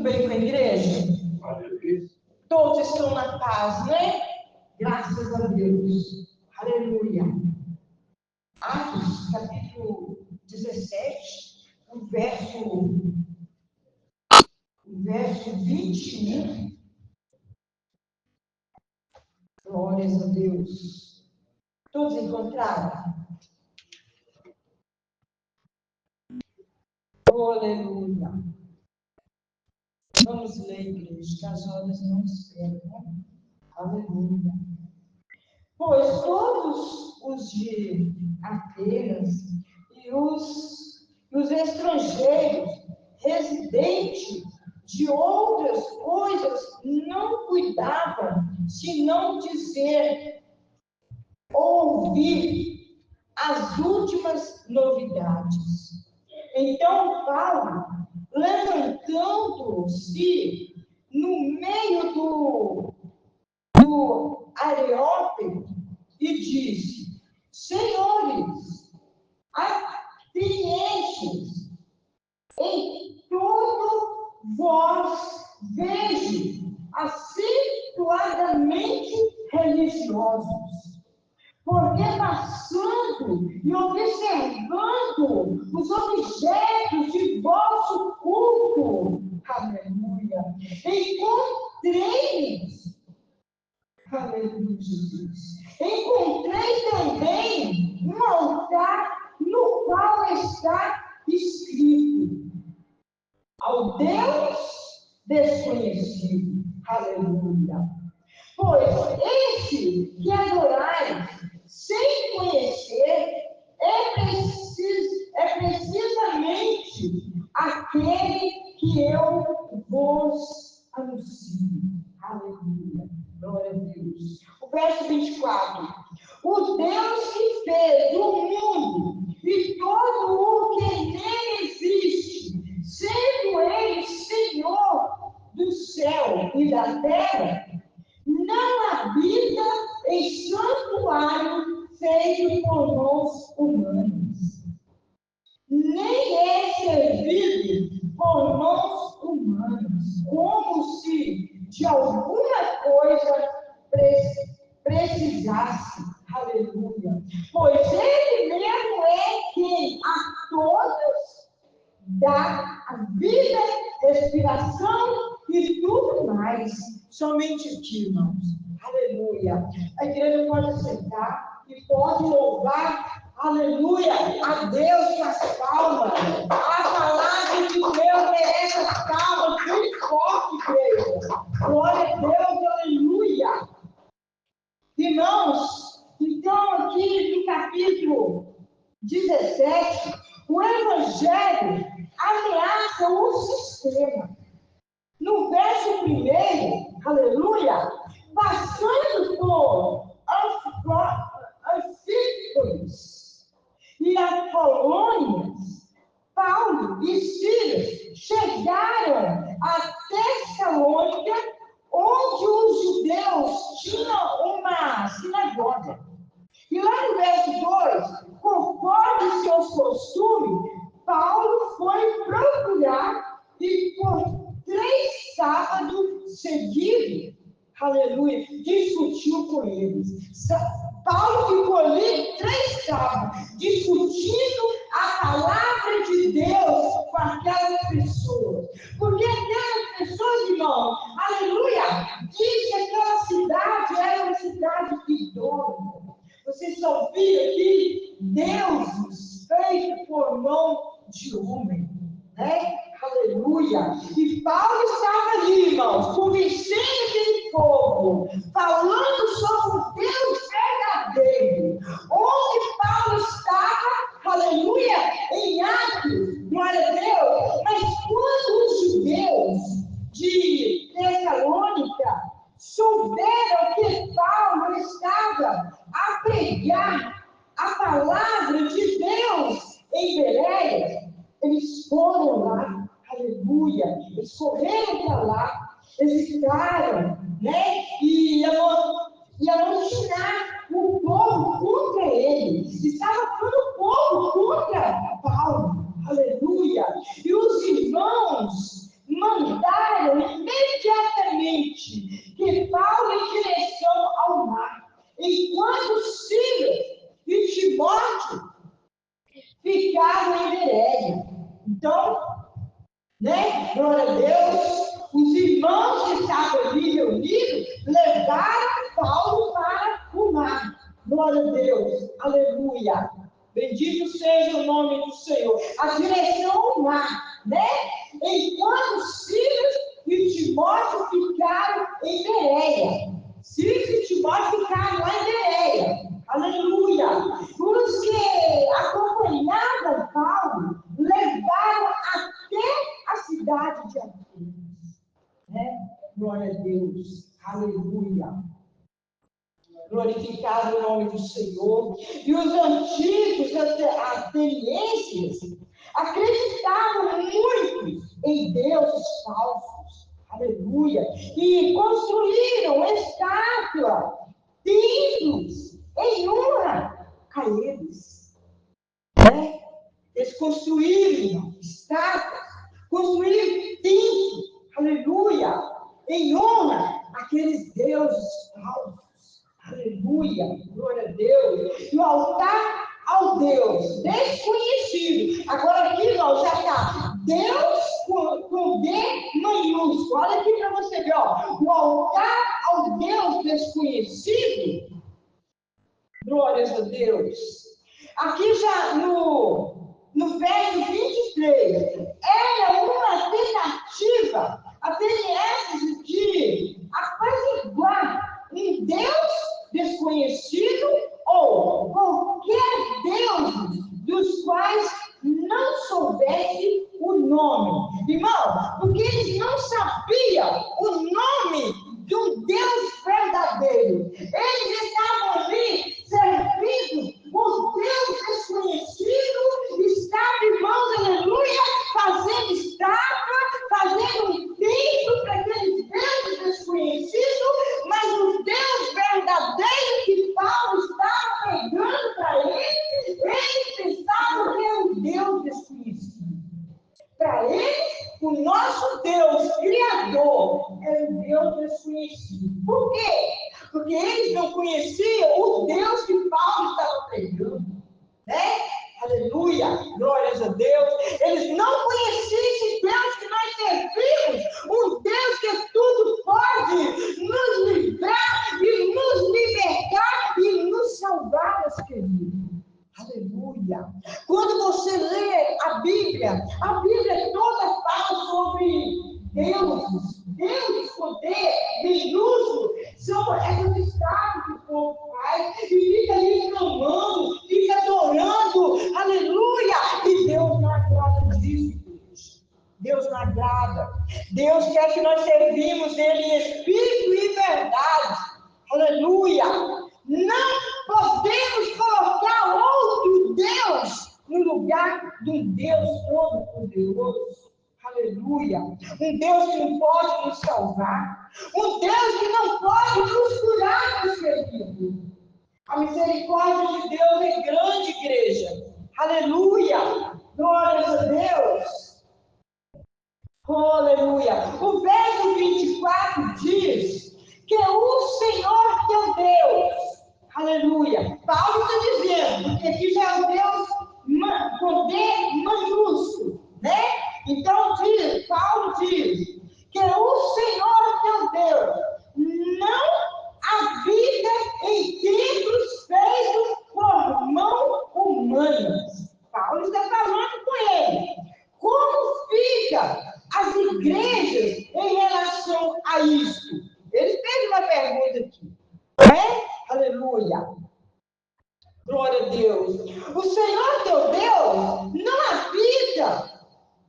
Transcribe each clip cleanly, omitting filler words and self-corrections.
bem com a igreja? Todos estão na paz, né? Graças a Deus. Aleluia. Atos, capítulo 17, o verso 21. Glórias a Deus. Todos encontraram? Aleluia. Vamos ler, igreja, que as horas não esperam, né? Aleluia. Pois todos os de Atenas e os estrangeiros residentes de outras coisas não cuidavam, senão dizer, ouvir as últimas novidades. Então Paulo, levantando-se no meio do Areópago, e disse, senhores, atenienses, em todo vós vejo acentuadamente religiosos, porque passando e observando os objetos de vosso culto, aleluia, aleluia, Jesus. Encontrei também um altar no qual está escrito ao Deus desconhecido. Aleluia. Pois esse que adorais sem conhecer é precisamente aquele que eu vos anuncio. Aleluia. Glória a Deus. O verso 24. O Deus que fez o mundo e todo o que nele existe, sendo ele Senhor do céu e da terra, não habita em santuário feito por mãos humanas, nem é servido por mãos humanas, como se de alguma coisa precisasse. Aleluia. Pois ele mesmo é quem a todos dá a vida, respiração e tudo mais. Somente aqui, irmãos. Aleluia. A igreja pode sentar e pode louvar, aleluia, a Deus com as palmas. A palavra de Deus merece as palmas bem forte, igreja. Glória a Deus, aleluia. Irmãos, então aqui no capítulo 17, o Evangelho ameaça o sistema. No verso 1, aleluia, passando por Anfípolis e Apolônias, Paulo e Silas chegaram a Tessalônica, onde os judeus tinham uma sinagoga. E lá no verso 2, conforme seus costumes, Paulo foi procurar e por 3 sábados seguidos, aleluia, discutiu com eles. Paulo ficou ali 3 sábados, discutindo a palavra de Deus com aquelas pessoas. Porque aquelas pessoas, irmão, aleluia, diz que aquela cidade era uma cidade idólatra. Vocês só viram que deuses feitos por mão de homem, né? Aleluia. E Paulo estava ali, irmãos, convencendo aquele povo, falando sobre o Deus verdadeiro. Onde Paulo estava, aleluia, em Atos, glória a Deus. Mas quando os judeus de Tessalônica souberam que Paulo estava a pregar a palavra de Deus em Bereia, eles foram lá, aleluia, eles correram para lá, eles ficaram, né, e amotinar o povo contra ele, estava pondo o povo contra Paulo, aleluia, e os irmãos mandaram enquanto Silas e Timóteo ficaram em Bereia. Então, né, glória a Deus, os irmãos que estavam ali reunidos levaram Paulo para o mar. Glória a Deus, aleluia. Bendito seja o nome do Senhor. A direção ao mar, né? Enquanto Silas e Timóteo ficaram em Bereia. Silas e Timóteo ficaram lá em Bereia. Aleluia. Os que acompanhavam Paulo levaram até a cidade de Atenas. Né? Glória a Deus. Aleluia. Glorificado o nome do Senhor. E os antigos atenienses acreditavam muito em deuses falsos. Aleluia. E construíram estátuas, templos, em honra a eles. Né? Eles construíram estátuas, construíram templos, aleluia, em honra àqueles deuses falsos. Aleluia, glória a Deus. No altar ao Deus desconhecido. Agora aqui, irmão, já está Deus com D maiúsculo. Olha aqui para você ver, ó. O altar ao Deus desconhecido. Glórias a Deus. Aqui já no verso 23, era uma tentativa ateniense de apaziguar um Deus desconhecido ou qualquer Deus dos quais não soubesse o nome. Irmão, porque eles não sabiam o nome de um Deus verdadeiro. Eles estavam ali servindo o Deus desconhecido, estava, irmãos, aleluia, fazendo estátua, fazendo um templo para aqueles deuses desconhecidos, mas o Deus verdadeiro que Paulo estava pregando para eles pensavam que era um Deus desconhecido. Para eles, o nosso Deus Criador é um Deus desconhecido. Por quê? Porque eles não conheciam o Deus que Paulo estava pregando. Né? Aleluia, glórias a Deus. Eles não conheciam esse Deus que nós servimos, um Deus que tudo pode nos livrar e nos libertar e nos salvar, meus queridos. Aleluia. Quando você lê a Bíblia toda fala sobre deuses, poder, minúsculo, são essas estados que o povo faz, e fica ali clamando, fica adorando, aleluia, e Deus não agrada disso, Deus. Deus não agrada. Deus quer que nós servimos Ele em espírito e verdade, aleluia. Não podemos colocar outro Deus no lugar de um Deus todo-poderoso. Aleluia. Um Deus que não pode nos salvar. Um Deus que não pode nos curar, meus queridos. A misericórdia de Deus é grande, igreja. Aleluia. Glórias a Deus. Aleluia. O verso 24 diz que o Senhor teu Deus, aleluia. Paulo está dizendo, porque aqui já é o Deus com D maiúsculo, né? Então Paulo diz que o Senhor teu Deus não habita em templos feitos por mão humanas. Paulo está falando com ele. Como fica as igrejas em relação a isso? Ele fez uma pergunta aqui. Aleluia. Glória a Deus. O Senhor teu Deus não habita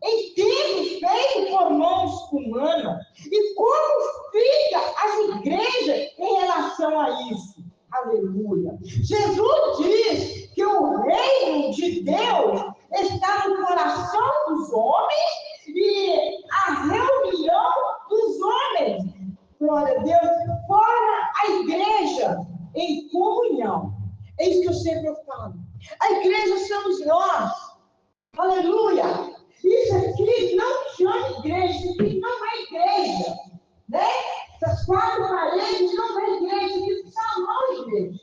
em templos feitos por mãos humanas. E como fica as igrejas em relação a isso? Aleluia. Jesus diz que o reino de Deus está no coração dos homens e a reunião dos homens. Glória a Deus. Forma a igreja em comunhão. É isso que eu sempre falo. A igreja somos nós. Aleluia. Isso aqui não chama igreja, isso aqui não é igreja. Né? essas quatro paredes não é igreja, isso salão igreja.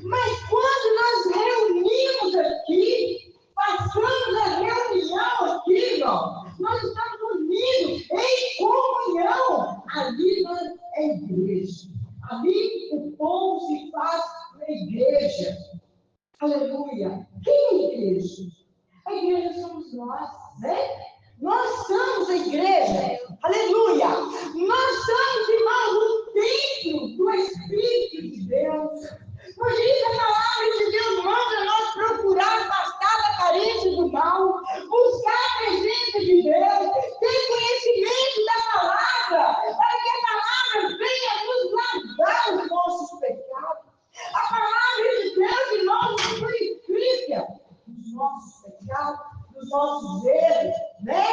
Mas quando nós reunimos aqui, passamos a reunião aqui, irmão, nós estamos unidos em comunhão. Ali é igreja. Ali o povo se faz na igreja. Aleluia. Quem é a igreja? A igreja somos nós, né? Nós somos a igreja. Aleluia. Nós somos, irmãos, o templo do Espírito de Deus. Por isso a palavra de Deus manda nós procurar afastar da carência do mal, buscar a presença de Deus, ter conhecimento da palavra, para que a palavra venha nos lavrar os nossos pecados. A palavra de Deus, irmãos, nos purifica dos nossos pecados, dos nossos erros, né?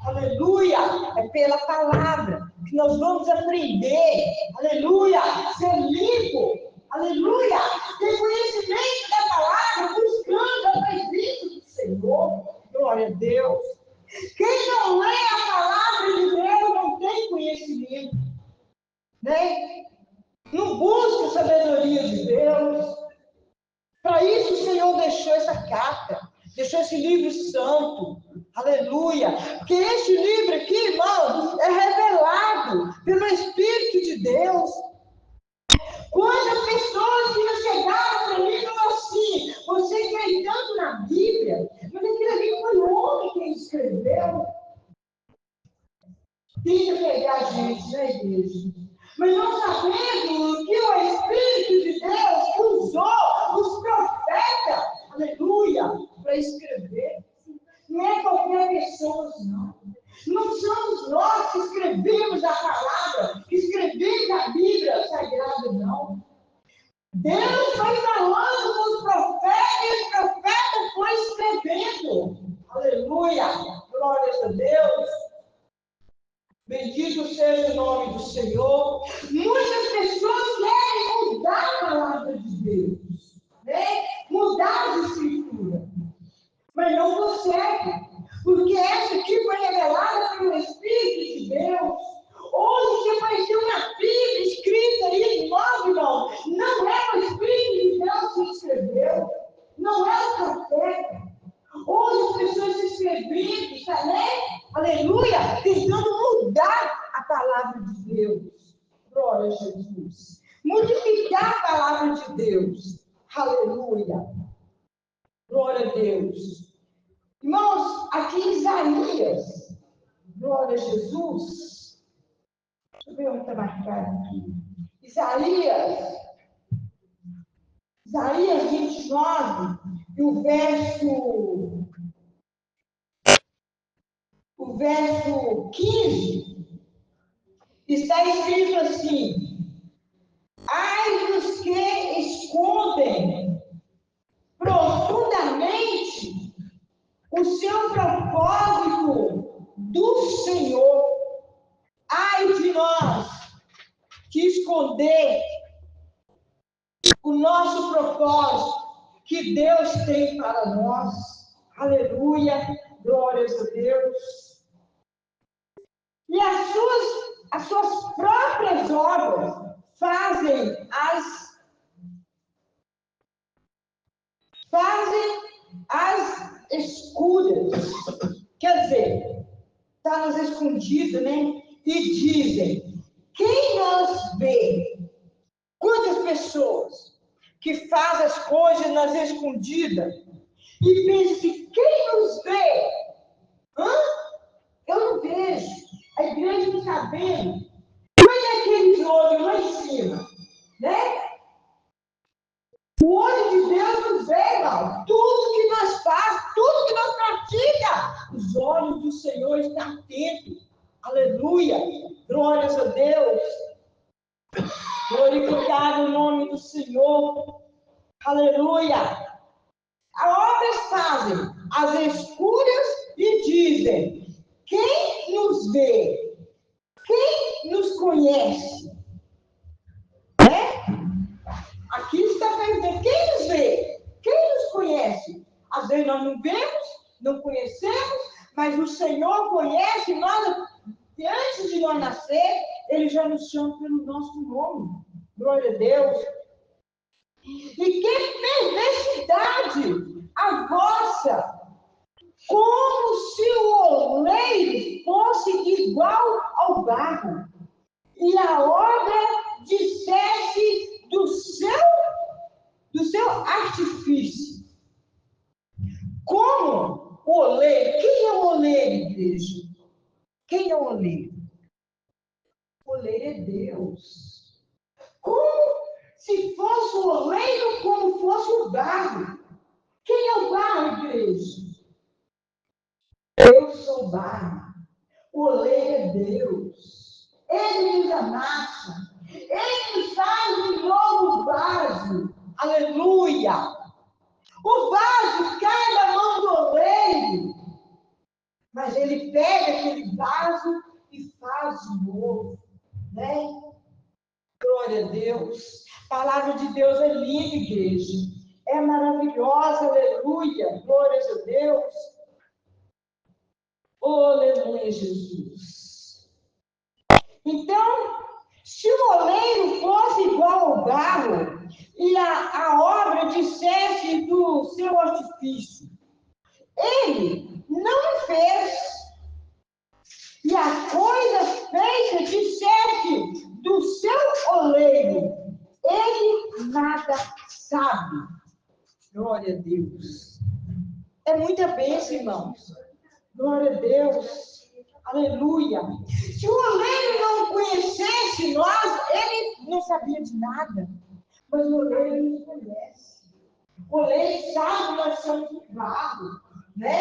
Aleluia! É pela palavra que nós vamos aprender, aleluia, ser limpo, aleluia, ter conhecimento da palavra, buscando a presença do Senhor. Glória a Deus. Quem não lê a palavra de Deus não tem conhecimento, né? Não busca a sabedoria de Deus. Para isso o Senhor deixou essa carta, deixou esse livro santo. Aleluia. Porque este livro aqui, irmão, é revelado pelo Espírito de Deus. Quantas pessoas que não chegaram para mim e falaram assim: você crê tanto na Bíblia, mas aquilo ali foi o homem que escreveu. Tenta pegar a gente na igreja. Mas nós sabemos que o Espírito de Deus usou os profetas, aleluia, para escrever. Não é qualquer pessoa, não. Não somos nós que escrevemos a palavra, que escrevemos a Bíblia Sagrada, não. Deus foi falando com os profetas e os profetas foi escrevendo. Aleluia, glórias a Deus. Bendito seja o nome do Senhor. Muitas pessoas querem mudar a palavra de Deus, né? Mudar a escritura, mas não consegue, porque essa aqui foi revelada pelo Espírito de Deus. Hoje, se apareceu uma Bíblia escrita aí, nós, irmão, não é o Espírito de Deus que escreveu, não é o profeta. Hoje as pessoas se escrevendo, né? Aleluia, tentando mudar a palavra de Deus. Glória a Jesus. Modificar a palavra de Deus. Aleluia. Glória a Deus. Irmãos, aqui em Isaías, glória a Jesus. Deixa eu ver onde está marcado aqui. Isaías 29, e o verso 15, está escrito assim: ai dos que escondem profundamente o seu propósito do Senhor. Ai de nós que esconder o nosso propósito que Deus tem para nós. Aleluia, glórias a Deus. E as suas próprias obras fazem as escuras. Quer dizer, está nas escondidas, né? E dizem: quem nos vê? Quantas pessoas que fazem as coisas nas escondidas e pensam que quem nos vê? Eu não vejo. A igreja não está vendo. Mas é aqueles olhos lá em cima, né? O olho de Deus nos vê, irmão. Tudo que nós fazemos, tudo que nós praticamos, os olhos do Senhor estão atentos. Aleluia. Glórias a Deus. Glorificado o nome do Senhor. Aleluia. As obras fazem as escuras e dizem: quem nos vê? Quem nos conhece? Né? Aqui está perguntando: quem nos vê? Quem nos conhece? Às vezes nós não vemos, não conhecemos, mas o Senhor conhece nós. Antes de nós nascer, ele já nos chama pelo nosso nome. Glória a Deus. E que perversidade a vossa! Como se o oleiro fosse igual ao barro, e a obra dissesse do seu artifício. Como o oleiro? Quem é o oleiro, igreja? Quem é o oleiro? O oleiro é Deus. Como se fosse o oleiro, como fosse o barro. Quem é o barro, igreja? Eu sou o barro. O oleiro é Deus. Ele nos amassa. Ele nos faz um novo vaso. Aleluia. O vaso cai na mão do oleiro. Mas ele pega aquele vaso e faz de novo. Né? Glória a Deus. A palavra de Deus é linda, igreja. É maravilhosa. Aleluia. Glórias a Deus. Oh, aleluia, Jesus. Então, se o oleiro fosse igual ao barro e a obra dissesse do seu artifício, ele não fez. E a coisa feita dissesse do seu oleiro, ele nada sabe. Glória a Deus. É muita bênção, irmãos. Glória a Deus. Aleluia. Se o oleiro não conhecesse nós, ele não sabia de nada. Mas o oleiro nos conhece. O oleiro sabe que nós somos de barro, né?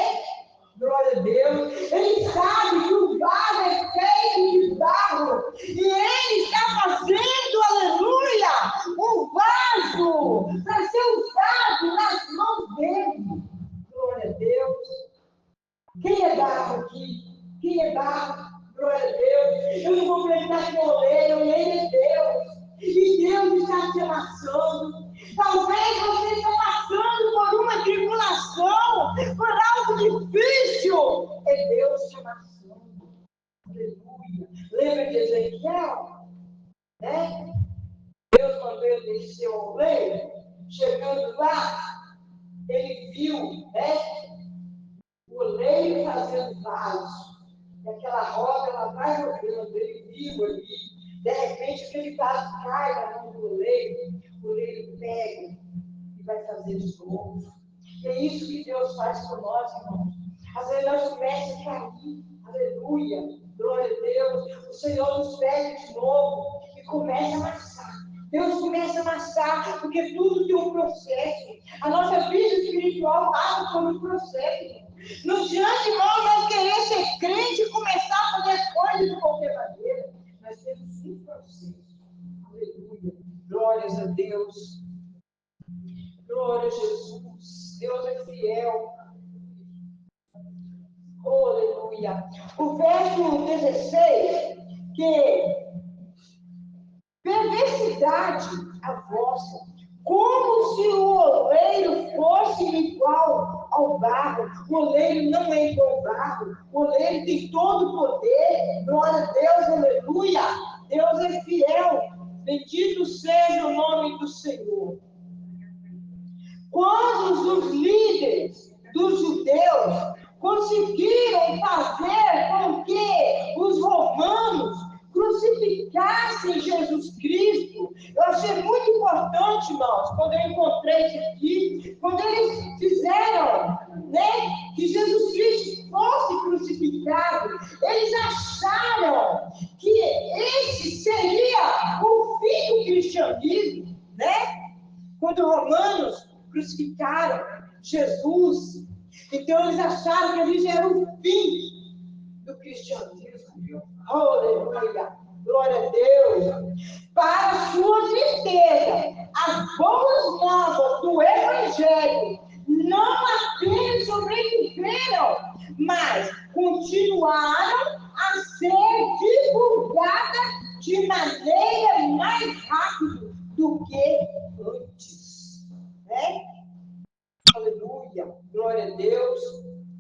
Glória a Deus. Ele sabe que o barro é feito de barro. E ele está fazendo, aleluia, um vaso para ser usado nas mãos dele. Glória a Deus. Quem é barro aqui? Quem é barro? Glória a Deus. Eu não vou precisar de oleiro é Deus. E Deus está te amassando. Talvez você está passando por uma tribulação, por algo difícil. É Deus te amassando. Aleluia. Lembra de Ezequiel? Né? Deus mandou ele descer ao oleiro. Chegando lá, ele viu, né? O oleiro fazendo vaso, e aquela roda ela vai rodando, ele viu ali, de repente aquele vaso cai na mão do oleiro, o oleiro pega e vai fazer de novo. E é isso que Deus faz com nós, irmãos. Às vezes nós começamos a cair, aleluia, glória a Deus, o Senhor nos pega de novo e começa a amassar. Deus começa a amassar, porque tudo tem um processo. A nossa vida espiritual passa por um processo. Não adianta, irmão, nós querer ser crente e começar a fazer as coisas de qualquer maneira. Nós temos um processo. Aleluia. Glórias a Deus. Glória a Jesus. Deus é fiel. Oh, aleluia. O verso 16, que perversidade a vossa, como se o oleiro fosse igual ao barro. O oleiro não é igual ao barro. O oleiro tem todo o poder. Glória a Deus, aleluia. Deus é fiel. Bendito seja o nome do Senhor. Quando os líderes dos judeus conseguiram fazer com que os romanos crucificassem Jesus Cristo, eu achei muito importante, irmãos, quando eu encontrei isso aqui, quando eles fizeram, né, que Jesus Cristo fosse crucificado, eles acharam que esse seria o fim do cristianismo, né? Quando os romanos crucificaram Jesus, então eles acharam que ali já era o fim do cristianismo. Aleluia, glória a Deus. Para sua tristeza, as boas novas do Evangelho não apenas sobreviveram, mas continuaram a ser divulgadas de maneira mais rápida do que antes. Né? Aleluia, glória a Deus.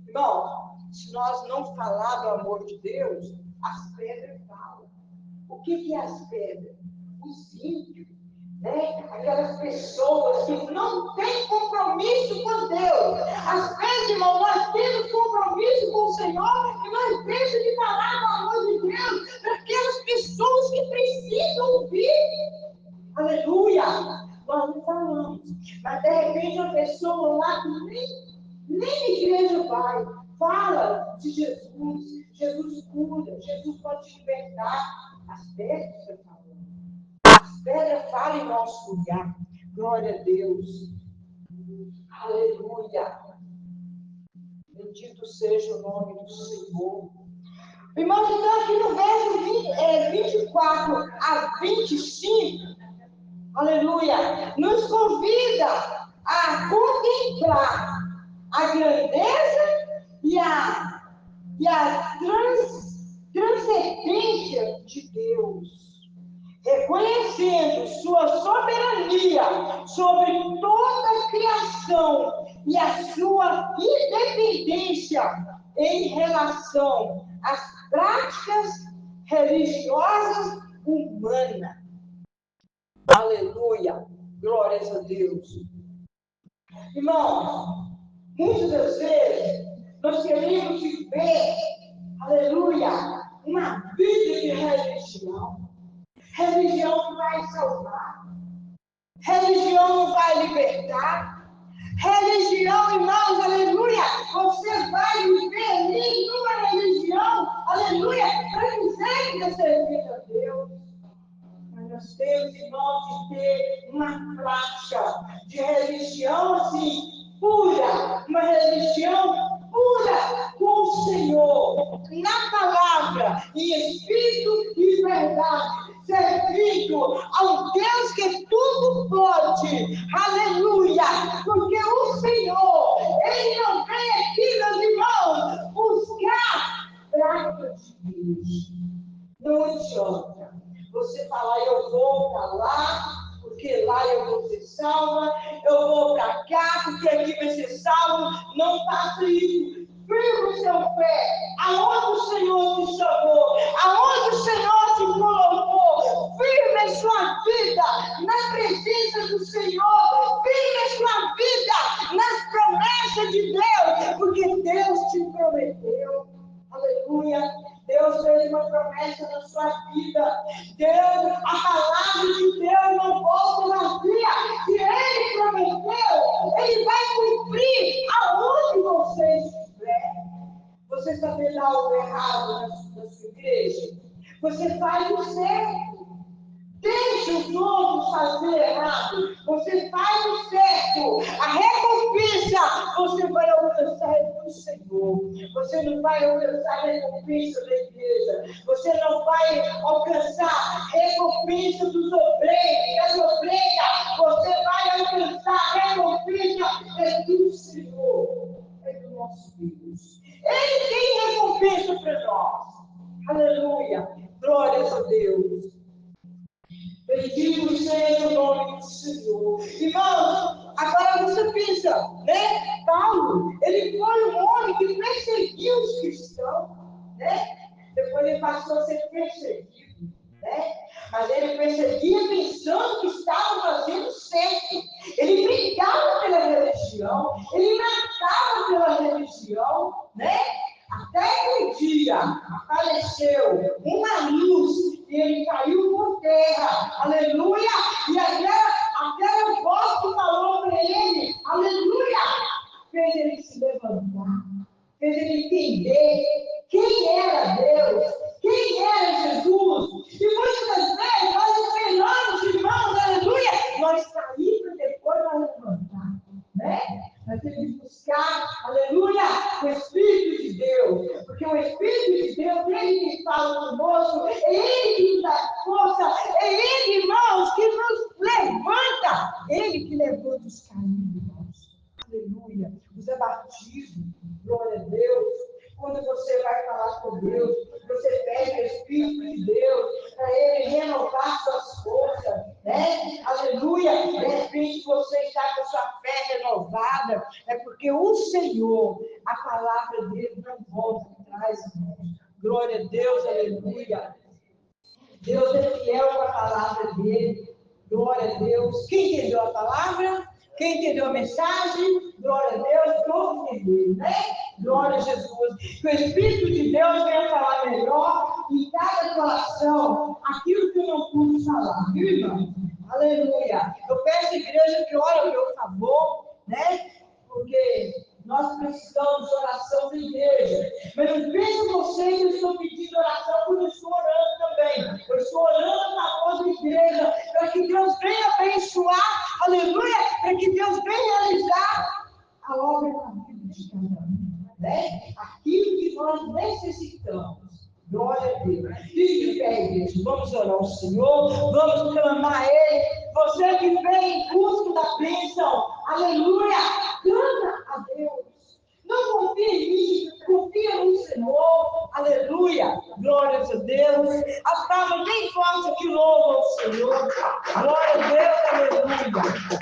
Irmão, se nós não falar do amor de Deus, as pedras falam. O que é as pedras? Os ímpios, né? Aquelas pessoas que não têm compromisso com Deus. Às vezes, irmão, nós temos compromisso com o Senhor e nós deixamos de falar do amor de Deus para aquelas pessoas que precisam ouvir. Aleluia! Nós não falamos, mas de repente uma pessoa lá que nem na igreja vai, fala de Jesus, Jesus cura, Jesus pode te libertar. As pedras estão falando. As pedras falam em nosso lugar. Glória a Deus. Aleluia. Bendito seja o nome do Senhor. Irmãos, então aqui no verso 24 a 25, aleluia, nos convida a contemplar a grandeza e a transcendência de Deus, reconhecendo sua soberania sobre toda a criação e a sua independência em relação às práticas religiosas humanas. Aleluia! Glórias a Deus. Irmãos, muitas das vezes nós queremos viver, aleluia, uma vida de religião. Religião que vai salvar. Religião não vai libertar. Religião, irmãos, aleluia, você vai viver ali numa religião, aleluia, para dizer que você servir a Deus. Mas nós temos, irmãos, de ter uma prática de religião assim, pura, uma religião pura com o Senhor, na palavra, em espírito e verdade, servindo ao Deus que tudo pode, aleluia, porque o Senhor, Ele não vem aqui, meus irmãos, buscar práticas de Deus. Não adianta você falar, eu vou para lá, porque lá eu vou ser salva, eu vou para cá, porque aqui vai ser salvo. Não faça isso. Firme o seu pé, aonde o Senhor te chamou, aonde o Senhor te colocou. Firme a sua vida na presença do Senhor, firme a sua vida nas promessas de Deus, porque Deus te prometeu. Aleluia. Deus fez uma promessa na sua vida. Deus, a palavra de Deus não volta vazia. Se Ele prometeu, Ele vai cumprir aonde você estiver. Você está vendo algo errado na sua igreja? Você faz o certo. Deixe os outros fazer errado. Você faz o certo. A recompensa você vai alcançar do Senhor. Você não vai alcançar a recompensa da igreja. Você não vai alcançar a recompensa dos obreiros, das obreiras. Você vai alcançar a recompensa do Senhor. É do nosso Deus. Ele tem recompensa para nós. Aleluia. Glórias a Deus. Bendito seja o nome do Senhor. Irmãos, agora você pensa, né? Paulo, ele foi um homem que perseguiu os cristãos, né? Depois ele passou a ser perseguido, né? Mas ele perseguia pensando que estava fazendo certo. Ele brigava pela religião, ele matava pela religião, né? Até que um dia apareceu uma luz e ele caiu por terra, aleluia, e aquela voz que falou para ele, aleluia, fez ele se levantar, fez ele entender quem era Deus, quem era Jesus. E muitas vezes nós esperamos, irmãos, aleluia, nós caímos depois para levantar, né? Nós temos que buscar, aleluia, o Espírito de Deus, porque o Espírito de Deus, Ele que fala conosco, é Ele que nos dá força, é Ele, irmãos, que nos levanta, Ele que levanta os caídos, irmãos, aleluia, os abatidos, glória a Deus. Quando você vai falar com Deus, você pede o Espírito de Deus para Ele renovar suas forças, né? Aleluia! De repente você está com a sua fé renovada, é porque o Senhor, a palavra dele não volta atrás, irmãos. Glória a Deus, aleluia! Deus é fiel com a palavra dele. Glória a Deus. Quem entendeu a palavra? Quem entendeu a mensagem? Glória a Deus. Todos entenderam, né? Glória a Jesus. Que o Espírito de Deus venha falar melhor em cada coração aquilo que eu não pude falar, viu, irmão? Aleluia. Eu peço à igreja que ore ao meu favor, né? Porque nós precisamos de oração da igreja. Mas não pense vocês que eu estou pedindo oração, porque eu estou orando também. Eu estou orando na voz da igreja, para que Deus venha abençoar, aleluia, para que Deus venha realizar a obra da vida de cada um, né? Aquilo que nós necessitamos. Glória a Deus. Fique de pé, igreja. Vamos orar ao Senhor, vamos clamar a Ele. Você que vem em busca da bênção, aleluia, clama a Deus. Não confie em mim, confia no Senhor, aleluia, glórias a Deus. As palmas bem fortes que louvam o Senhor, glória a Deus, aleluia.